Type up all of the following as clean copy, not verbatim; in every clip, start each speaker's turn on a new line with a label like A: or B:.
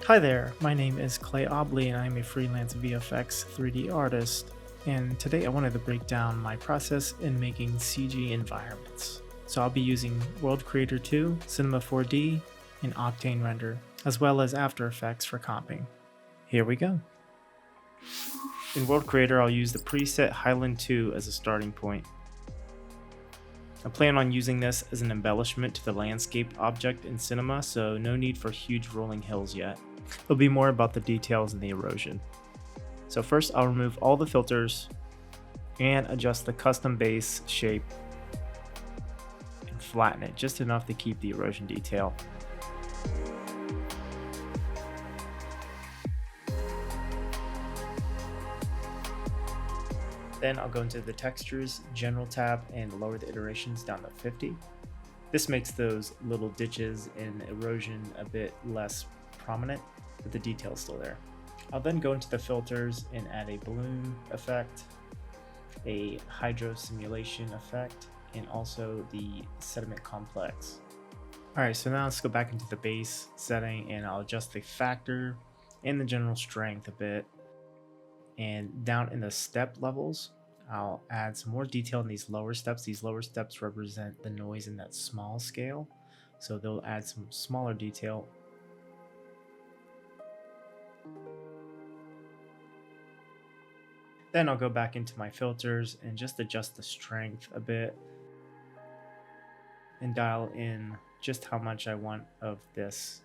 A: Hi there, my name is Clay Obley and I'm a freelance VFX 3D artist. And today I wanted to break down my process in making CG environments. So I'll be using World Creator 2, Cinema 4D, and Octane Render, as well as After Effects for comping. Here we go. In World Creator, I'll use the preset Highland 2 as a starting point. I plan on using this as an embellishment to the landscape object in Cinema, so no need for huge rolling hills yet. It'll be more about the details and the erosion. So first I'll remove all the filters and adjust the custom base shape and flatten it just enough to keep the erosion detail. Then I'll go into the Textures General tab and lower the iterations down to 50. This makes those little ditches and erosion a bit less prominent, but the detail's still there. I'll then go into the filters and add a balloon effect, a hydro simulation effect, and also the sediment complex. Alright, so now let's go back into the base setting and I'll adjust the factor and the general strength a bit. And down in the step levels, I'll add some more detail in these lower steps. These lower steps represent the noise in that small scale, so they'll add some smaller detail. Then I'll go back into my filters and just adjust the strength a bit and dial in just how much I want of this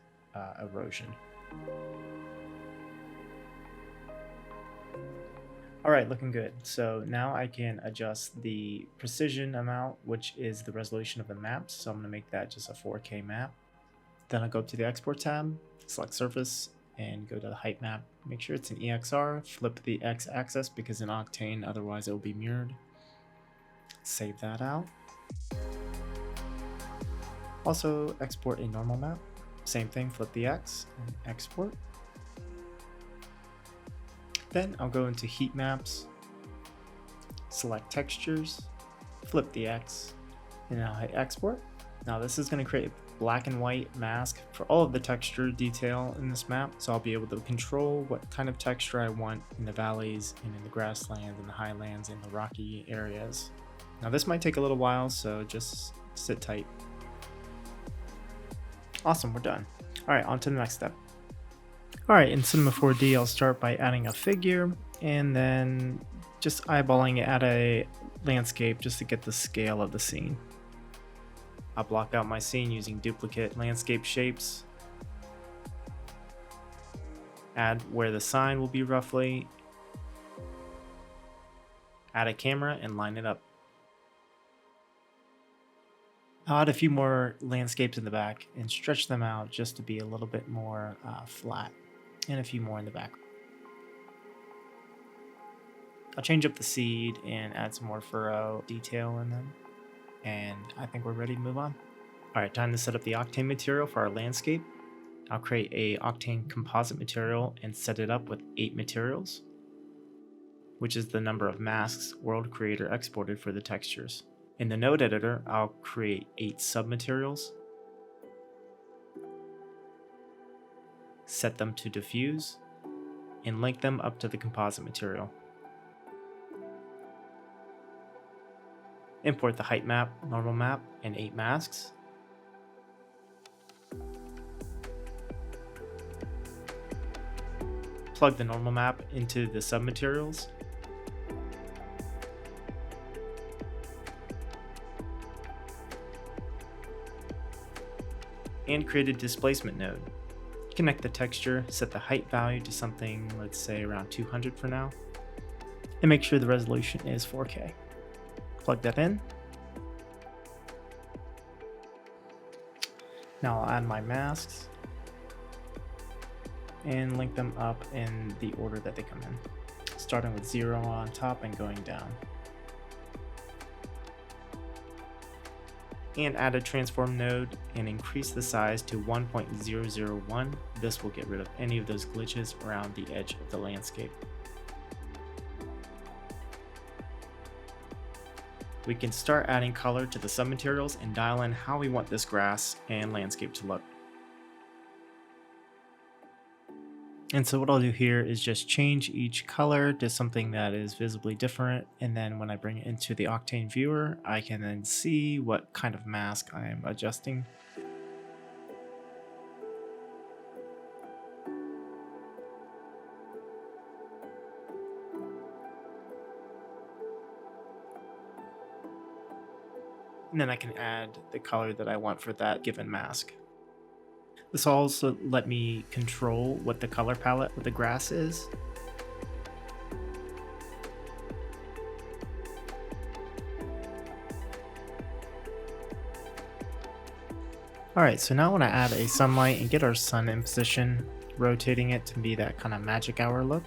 A: erosion. Alright, looking good. So now I can adjust the precision amount, which is the resolution of the maps. So I'm going to make that just a 4K map. Then I'll go up to the Export tab, select Surface, and go to the height map. Make sure it's an EXR, flip the X-axis because in Octane, otherwise it will be mirrored. Save that out. Also export a normal map. Same thing, flip the X and export. Then I'll go into heat maps, select textures, flip the X, and I'll hit export. Now this is going to create a black and white mask for all of the texture detail in this map, so I'll be able to control what kind of texture I want in the valleys and in the grasslands and the highlands and the rocky areas. Now this might take a little while, so just sit tight. Awesome, we're done. Alright, on to the next step. Alright, in Cinema 4D, I'll start by adding a figure and then just eyeballing it at a landscape just to get the scale of the scene. I'll block out my scene using duplicate landscape shapes. Add where the sign will be roughly. Add a camera and line it up. I'll add a few more landscapes in the back and stretch them out just to be a little bit more flat. And a few more in the back. I'll change up the seed and add some more furrow detail in them. And I think we're ready to move on. Alright, time to set up the Octane material for our landscape. I'll create a Octane composite material and set it up with 8 materials, which is the number of masks World Creator exported for the textures. In the node editor, I'll create 8 submaterials. Set them to diffuse, and link them up to the composite material. Import the height map, normal map, and 8 masks. Plug the normal map into the submaterials. And create a displacement node. Connect the texture, set the height value to something, let's say around 200 for now, and make sure the resolution is 4K. Plug that in. Now I'll add my masks and link them up in the order that they come in, starting with 0 on top and going down. And add a transform node and increase the size to 1.001. This will get rid of any of those glitches around the edge of the landscape. We can start adding color to the submaterials and dial in how we want this grass and landscape to look. And so what I'll do here is just change each color to something that is visibly different, and then when I bring it into the Octane viewer, I can then see what kind of mask I am adjusting. And then I can add the color that I want for that given mask. This will also let me control what the color palette of the grass is. Alright, so now I want to add a sunlight and get our sun in position, rotating it to be that kind of magic hour look.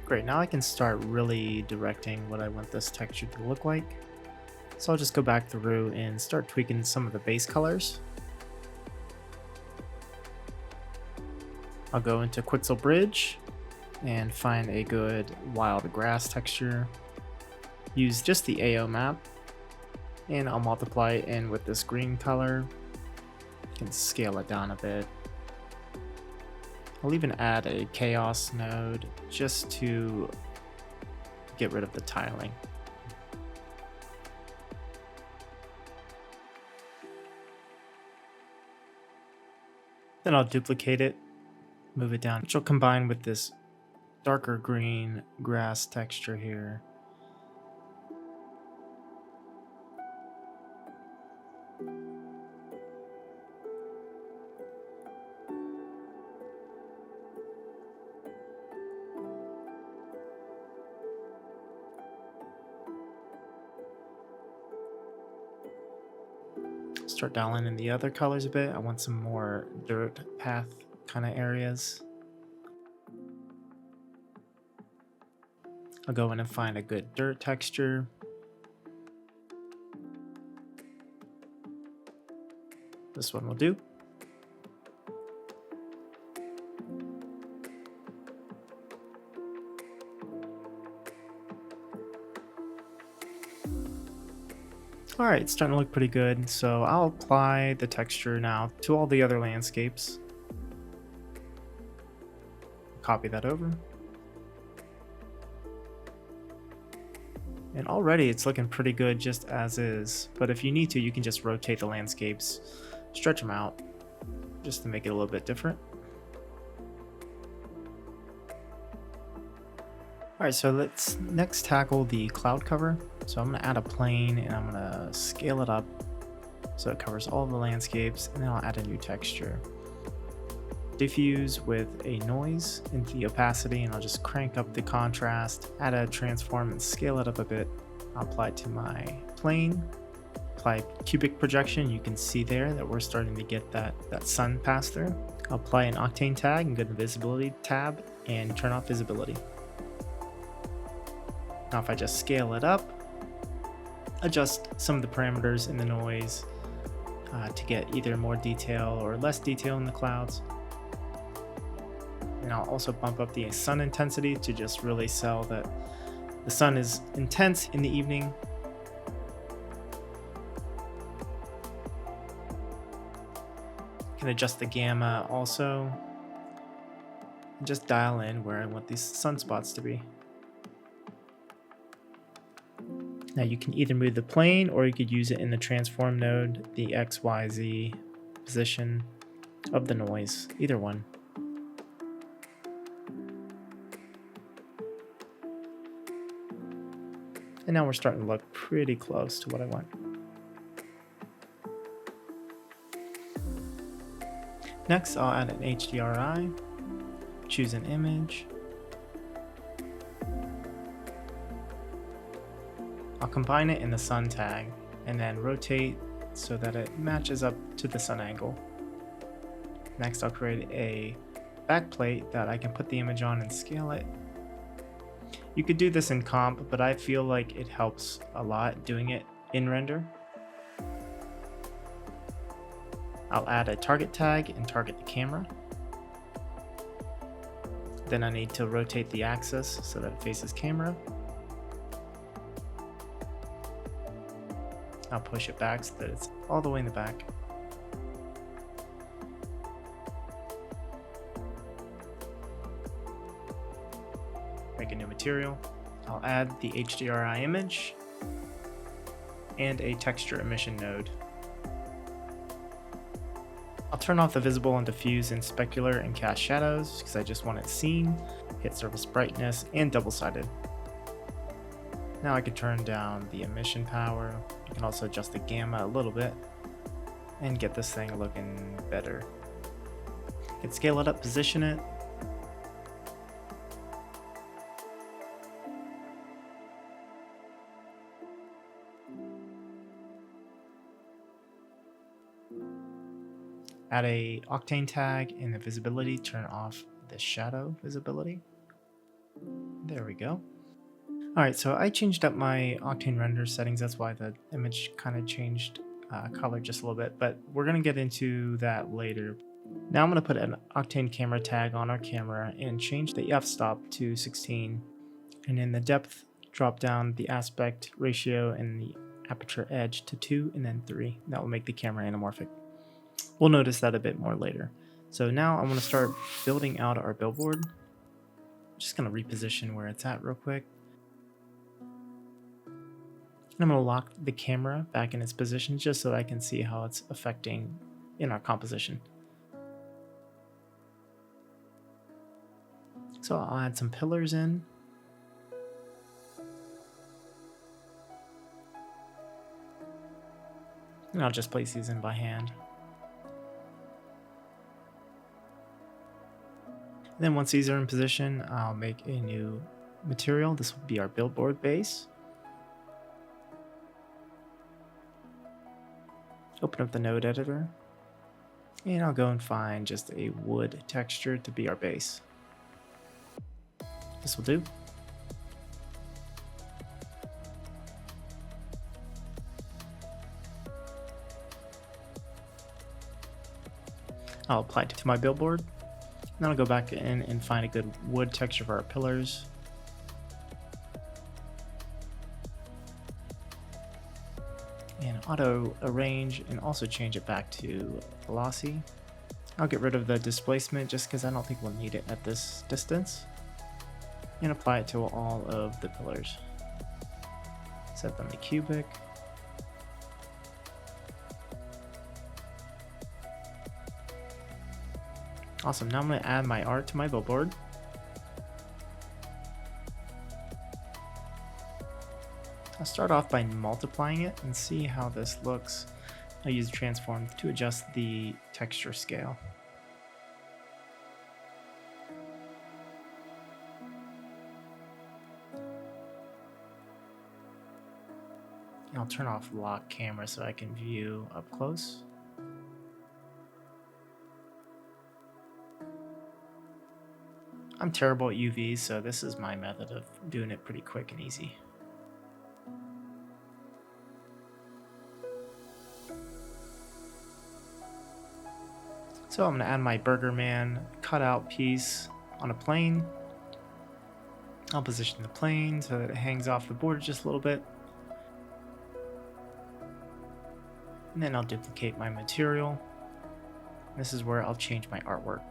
A: Great, now I can start really directing what I want this texture to look like. So I'll just go back through and start tweaking some of the base colors. I'll go into Quixel Bridge and find a good wild grass texture. Use just the AO map, and I'll multiply it in with this green color. I can scale it down a bit. I'll even add a chaos node just to get rid of the tiling. Then I'll duplicate it, move it down, which will combine with this darker green grass texture here. Start dialing in the other colors a bit. I want some more dirt path kind of areas. I'll go in and find a good dirt texture. This one will do. Alright, it's starting to look pretty good, so I'll apply the texture now to all the other landscapes. Copy that over. And already it's looking pretty good just as is, but if you need to, you can just rotate the landscapes, stretch them out, just to make it a little bit different. Alright, so let's next tackle the cloud cover. So I'm going to add a plane and I'm going to scale it up so it covers all the landscapes, and then I'll add a new texture. Diffuse with a noise into the opacity, and I'll just crank up the contrast, add a transform and scale it up a bit. I'll apply it to my plane, apply cubic projection. You can see there that we're starting to get that sun pass through. I'll apply an Octane tag and go to the visibility tab and turn off visibility. Now if I just scale it up, adjust some of the parameters in the noise to get either more detail or less detail in the clouds. And I'll also bump up the sun intensity to just really sell that the sun is intense in the evening. Can adjust the gamma also. And just dial in where I want these sunspots to be. Now you can either move the plane or you could use it in the transform node, the XYZ position of the noise, either one. And now we're starting to look pretty close to what I want. Next, I'll add an HDRI, choose an image. I'll combine it in the sun tag and then rotate so that it matches up to the sun angle. Next, I'll create a backplate that I can put the image on and scale it. You could do this in comp, but I feel like it helps a lot doing it in render. I'll add a target tag and target the camera. Then I need to rotate the axis so that it faces camera. I'll push it back so that it's all the way in the back. a new material. I'll add the HDRI image and a texture emission node. I'll turn off the visible and diffuse and specular and cast shadows because I just want it seen, hit surface brightness, and double-sided. Now I can turn down the emission power. I can also adjust the gamma a little bit and get this thing looking better. I can scale it up, position it. Add a Octane tag in the visibility, turn off the shadow visibility. There we go. Alright, so I changed up my Octane Render settings, that's why the image kind of changed color just a little bit, but we're going to get into that later. Now I'm going to put an Octane camera tag on our camera and change the f-stop to 16, and in the depth drop down the aspect ratio and the aperture edge to 2 and then 3. That will make the camera anamorphic. We'll notice that a bit more later. So now I'm going to start building out our billboard. I'm just going to reposition where it's at real quick. And I'm going to lock the camera back in its position just so I can see how it's affecting in our composition. So I'll add some pillars in. And I'll just place these in by hand. And then once these are in position, I'll make a new material. This will be our billboard base. Open up the node editor. And I'll go and find just a wood texture to be our base. This will do. I'll apply it to my billboard. Then I'll go back in and find a good wood texture for our pillars. And auto arrange and also change it back to glossy. I'll get rid of the displacement just because I don't think we'll need it at this distance. And apply it to all of the pillars. Set them to cubic. Awesome, now I'm going to add my art to my billboard. I'll start off by multiplying it and see how this looks. I'll use transform to adjust the texture scale. And I'll turn off lock camera so I can view up close. I'm terrible at UVs, so this is my method of doing it pretty quick and easy. So I'm going to add my Burger Man cutout piece on a plane. I'll position the plane so that it hangs off the board just a little bit. And then I'll duplicate my material. This is where I'll change my artwork.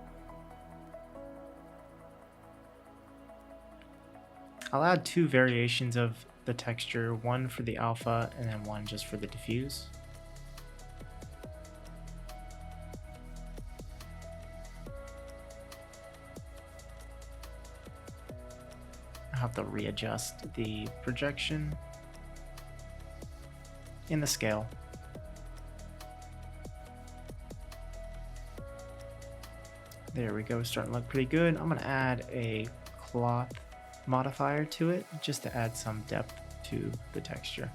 A: I'll add two variations of the texture, one for the alpha and then one just for the diffuse. I'll have to readjust the projection and the scale. There we go, starting to look pretty good. I'm going to add a cloth modifier to it just to add some depth to the texture.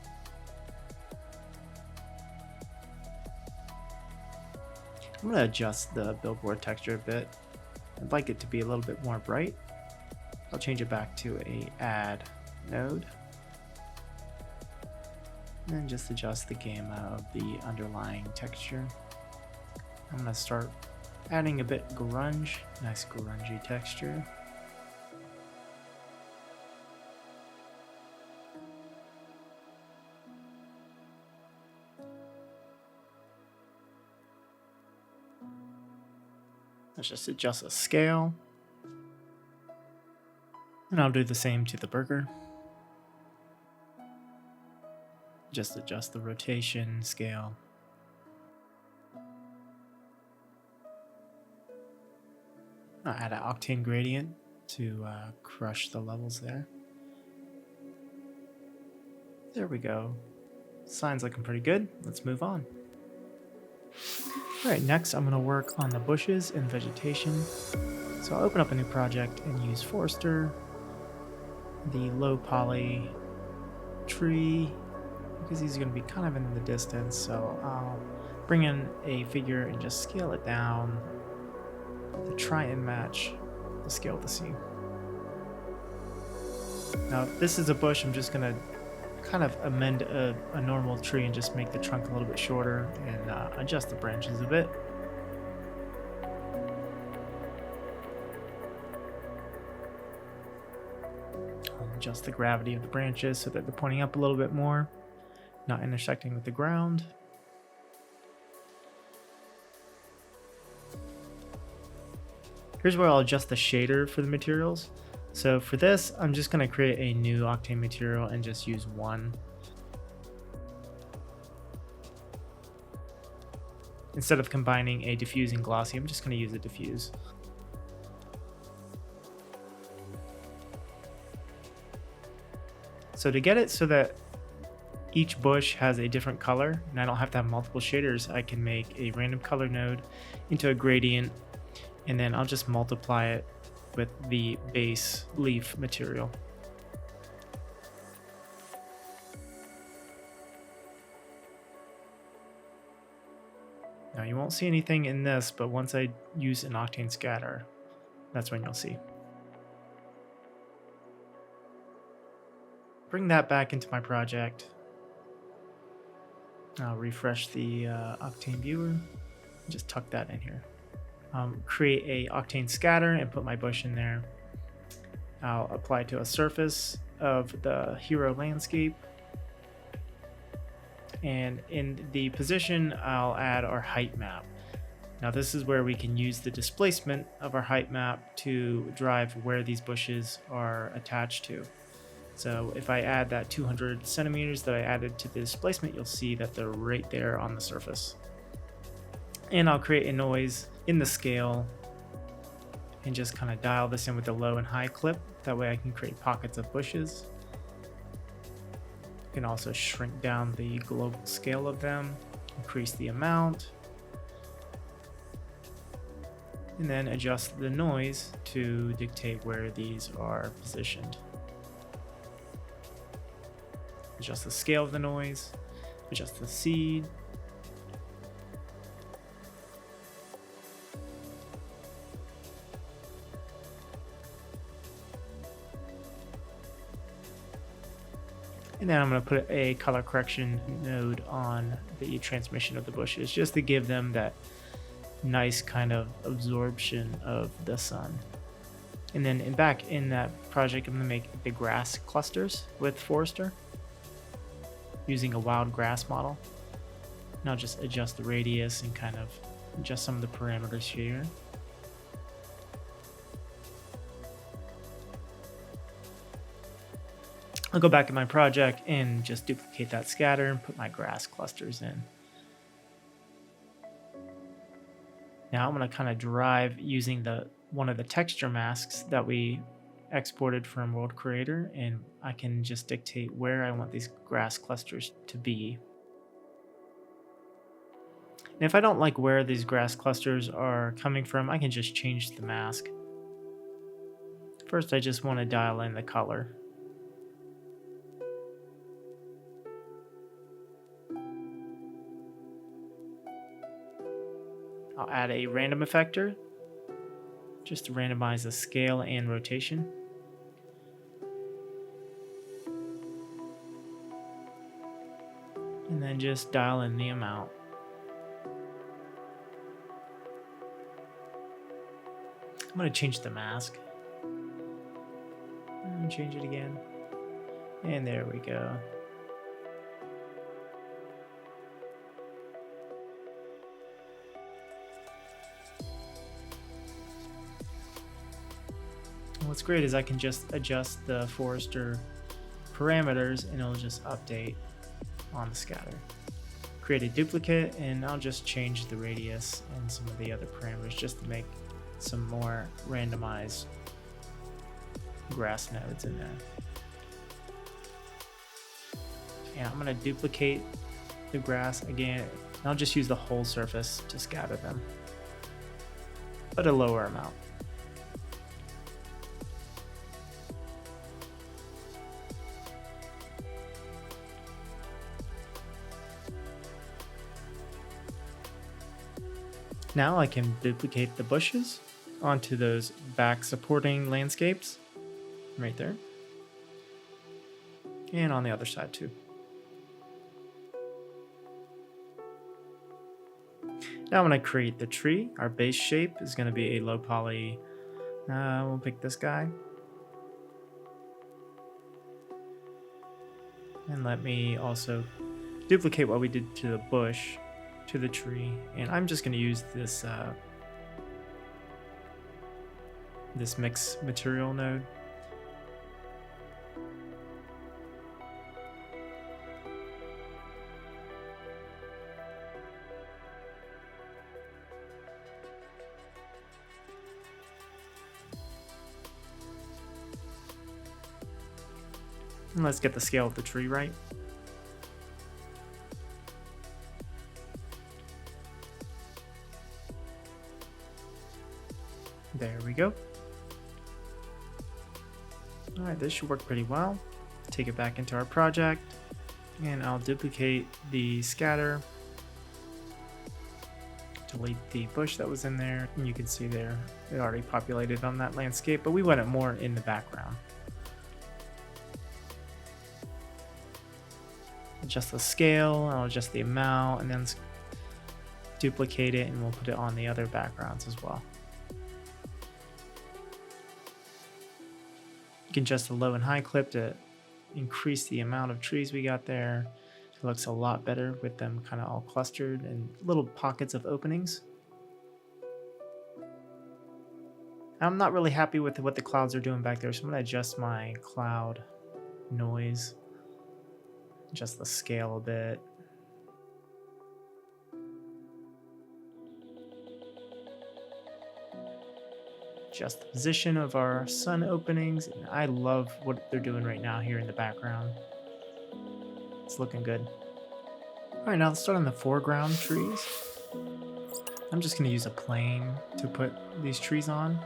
A: I'm going to adjust the billboard texture a bit. I'd like it to be a little bit more bright. I'll change it back to a add node. And then just adjust the gamma of the underlying texture. I'm going to start adding a bit grunge, nice grungy texture. Let's just adjust the scale. And I'll do the same to the burger. Just adjust the rotation, scale. I'll add an octane gradient to crush the levels there. There we go. Sign's looking pretty good. Let's move on. Alright, next I'm going to work on the bushes and vegetation. So I'll open up a new project and use Forester, the low poly tree, because these are going to be kind of in the distance. So I'll bring in a figure and just scale it down to try and match the scale of the scene. Now, if this is a bush, I'm just going to kind of amend a normal tree and just make the trunk a little bit shorter and adjust the branches a bit. I'll adjust the gravity of the branches so that they're pointing up a little bit more, not intersecting with the ground. Here's where I'll adjust the shader for the materials. So for this, I'm just going to create a new Octane material and just use one. Instead of combining a diffuse and glossy, I'm just going to use a diffuse. So to get it so that each bush has a different color and I don't have to have multiple shaders, I can make a random color node into a gradient, and then I'll just multiply it with the base leaf material. Now you won't see anything in this, but once I use an Octane scatter, that's when you'll see. Bring that back into my project. I'll refresh the Octane viewer, just tuck that in here. Create a Octane scatter and put my bush in there. I'll apply to a surface of the hero landscape, and in the position I'll add our height map. Now this is where we can use the displacement of our height map to drive where these bushes are attached to. So if I add that 200 centimeters that I added to the displacement, you'll see that they're right there on the surface. And I'll create a noise in the scale and just kind of dial this in with the low and high clip. That way I can create pockets of bushes. You can also shrink down the global scale of them, increase the amount, and then adjust the noise to dictate where these are positioned. Adjust the scale of the noise, adjust the seed, and then I'm going to put a color correction node on the transmission of the bushes just to give them that nice kind of absorption of the sun. And then back in that project, I'm going to make the grass clusters with Forester using a wild grass model. And I'll just adjust the radius and kind of adjust some of the parameters here. I'll go back in my project and just duplicate that scatter and put my grass clusters in. Now I'm going to kind of drive using one of the texture masks that we exported from World Creator, and I can just dictate where I want these grass clusters to be. And if I don't like where these grass clusters are coming from, I can just change the mask. First, I just want to dial in the color. I'll add a random effector just to randomize the scale and rotation. And then just dial in the amount. I'm going to change the mask. And change it again. And there we go. What's great is I can just adjust the forester parameters and it'll just update on the scatter. Create a duplicate and I'll just change the radius and some of the other parameters just to make some more randomized grass nodes in there. And I'm going to duplicate the grass again. And I'll just use the whole surface to scatter them, but a lower amount. Now I can duplicate the bushes onto those back supporting landscapes right there, and on the other side too. Now I'm going to create the tree. Our base shape is going to be a low poly. We'll pick this guy. And let me also duplicate what we did to the bush to the tree. And I'm just going to use this this mix material node. And let's get the scale of the tree right. There we go. All right, this should work pretty well. Take it back into our project and I'll duplicate the scatter. Delete the bush that was in there, and you can see there it already populated on that landscape, but we want it more in the background. Adjust the scale, I'll adjust the amount, and then duplicate it and we'll put it on the other backgrounds as well. You can adjust the low and high clip to increase the amount of trees we got there. It looks a lot better with them kind of all clustered and little pockets of openings. I'm not really happy with what the clouds are doing back there, so I'm going to adjust my cloud noise, adjust the scale a bit. Adjust the position of our sun openings. And I love what they're doing right now here in the background. It's looking good. All right, now let's start on the foreground trees. I'm just going to use a plane to put these trees on,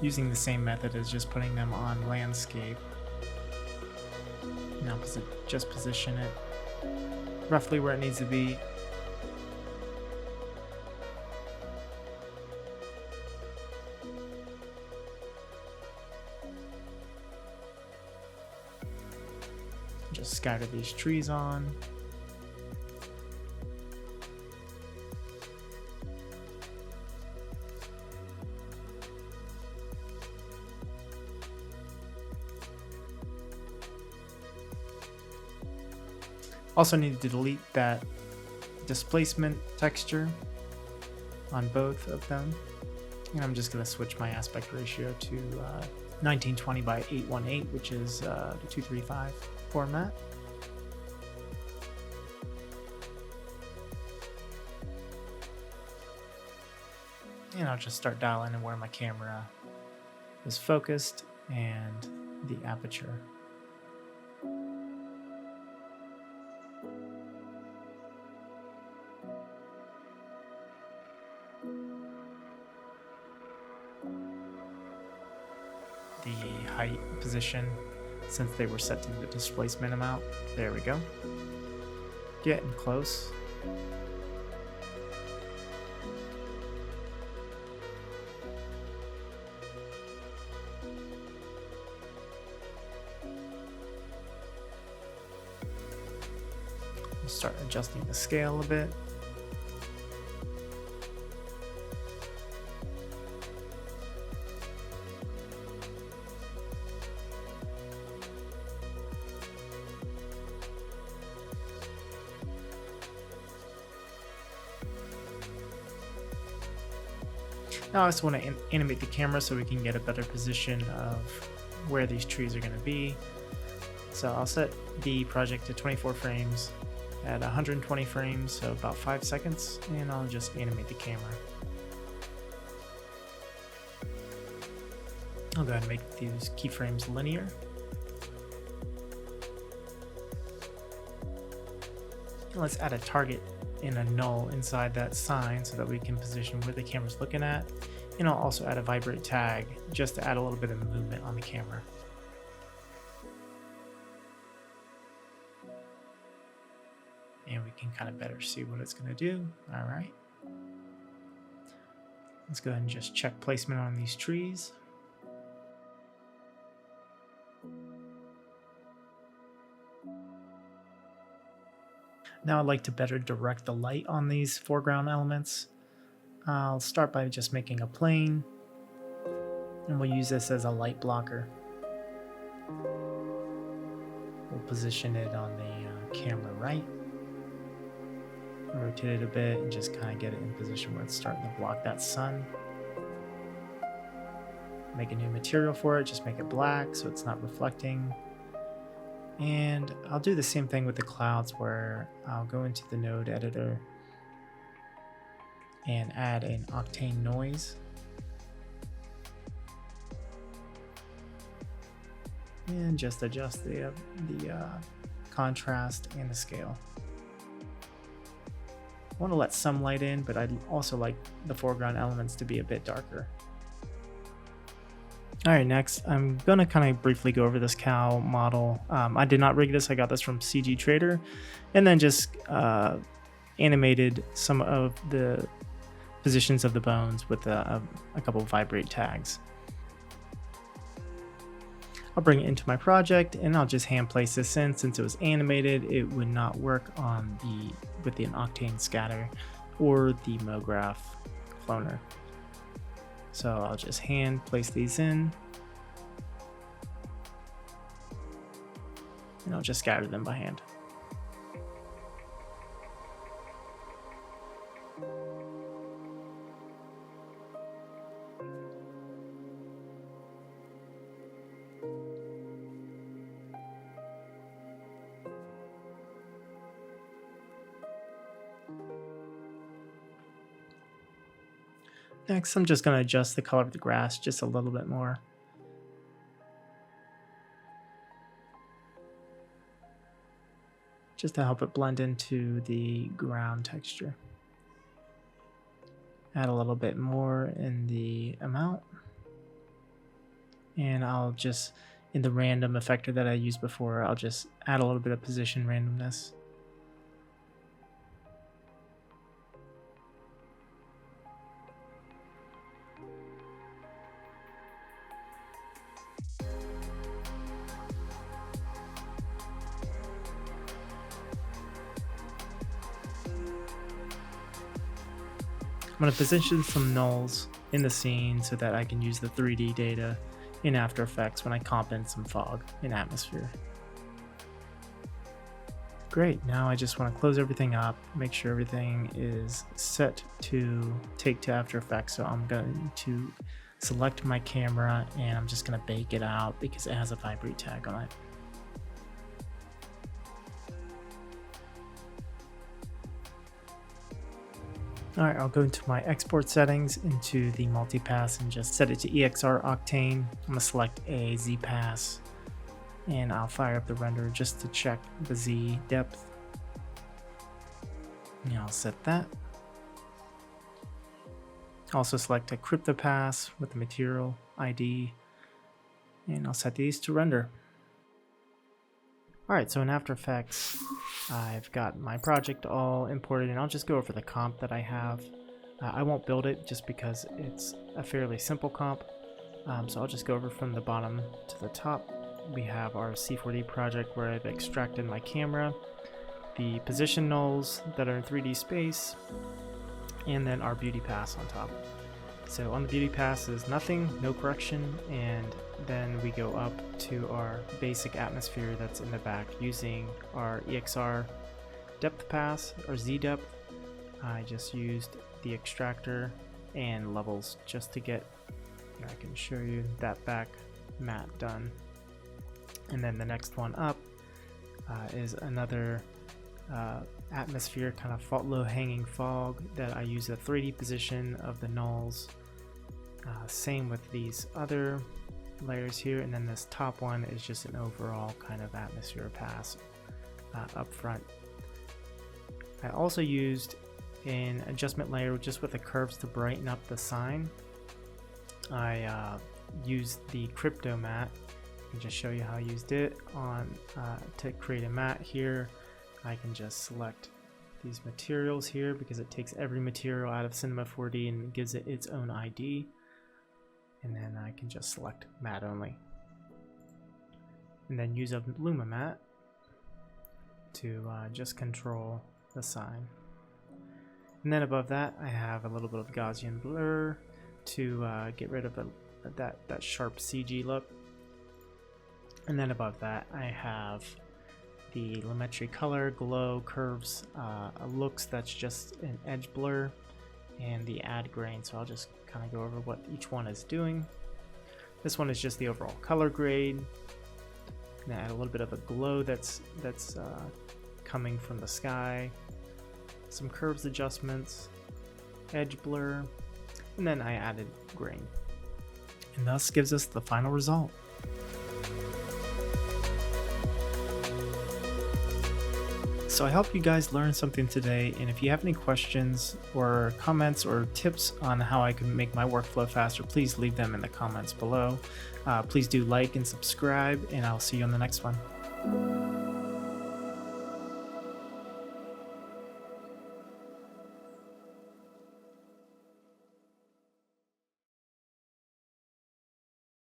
A: using the same method as just putting them on landscape. Now just position it roughly where it needs to be. Just scatter these trees on. Also need to delete that displacement texture on both of them. And I'm just going to switch my aspect ratio to 1920 by 818, which is the 235 format. And I'll just start dialing in where my camera is focused and the aperture. The height position, since they were set to the displacement amount. There we go. Getting close. We'll start adjusting the scale a bit. Now I also want to animate the camera so we can get a better position of where these trees are going to be. So I'll set the project to 24 frames at 120 frames, so about 5 seconds, and I'll just animate the camera. I'll go ahead and make these keyframes linear. Let's add a target and a null inside that sign so that we can position where the camera's looking at. And I'll also add a vibrate tag just to add a little bit of movement on the camera. And we can kind of better see what it's going to do. All right. Let's go ahead and just check placement on these trees. Now I'd like to better direct the light on these foreground elements. I'll start by just making a plane, and we'll use this as a light blocker. We'll position it on the camera right, rotate it a bit, and just kind of get it in position where it's starting to block that sun. Make a new material for it, just make it black so it's not reflecting. And I'll do the same thing with the clouds, where I'll go into the node editor and add an Octane noise. And just adjust the contrast and the scale. I want to let some light in, but I'd also like the foreground elements to be a bit darker. Alright, next I'm going to kind of briefly go over this cow model. I did not rig this, I got this from CG Trader, and then just animated some of the positions of the bones with a couple of vibrate tags. I'll bring it into my project and I'll just hand place this in. Since it was animated, it would not work on with the Octane scatter or the MoGraph cloner. So I'll just hand place these in, and I'll just scatter them by hand. Next, I'm just going to adjust the color of the grass just a little bit more. Just to help it blend into the ground texture. Add a little bit more in the amount. And I'll just, in the random effector that I used before, I'll just add a little bit of position randomness. I'm going to position some nulls in the scene so that I can use the 3D data in After Effects when I comp in some fog in atmosphere. Great, now I just want to close everything up, make sure everything is set to take to After Effects. So I'm going to select my camera and I'm just going to bake it out because it has a vibrate tag on it. Alright, I'll go into my export settings into the multipass and just set it to EXR Octane. I'm going to select a Z pass and I'll fire up the render just to check the Z depth. And I'll set that. Also select a crypto pass with the material ID and I'll set these to render. Alright, so in After Effects, I've got my project all imported, and I'll just go over the comp that I have. I won't build it just because it's a fairly simple comp, so I'll just go over from the bottom to the top. We have our C4D project where I've extracted my camera, the position nulls that are in 3D space, and then our beauty pass on top. So on the beauty pass is nothing, no correction, and then we go up to our basic atmosphere that's in the back using our EXR depth pass or Z depth. I just used the extractor and levels just to get, I can show you that back matte done. And then the next one up is another atmosphere, kind of low hanging fog that I use the 3D position of the nulls. Same with these other layers here, and then this top one is just an overall kind of atmosphere pass up front. I also used an adjustment layer just with the curves to brighten up the sign. I used the crypto matte. I can just show you how I used it on to create a matte here. I can just select these materials here because it takes every material out of Cinema 4D and gives it its own ID. And then I can just select matte only. And then use a Luma matte to just control the sign. And then above that I have a little bit of Gaussian blur to get rid of that sharp CG look. And then above that I have the Lumetri color, glow, curves, looks, that's just an edge blur, and the add grain. So I'll just kind of go over what each one is doing. This one is just the overall color grade. And add a little bit of a glow that's coming from the sky. Some curves adjustments, edge blur, and then I added grain. And thus gives us the final result. So I hope you guys learned something today, and if you have any questions or comments or tips on how I can make my workflow faster, please leave them in the comments below. Please do like and subscribe, and I'll see you on the next one.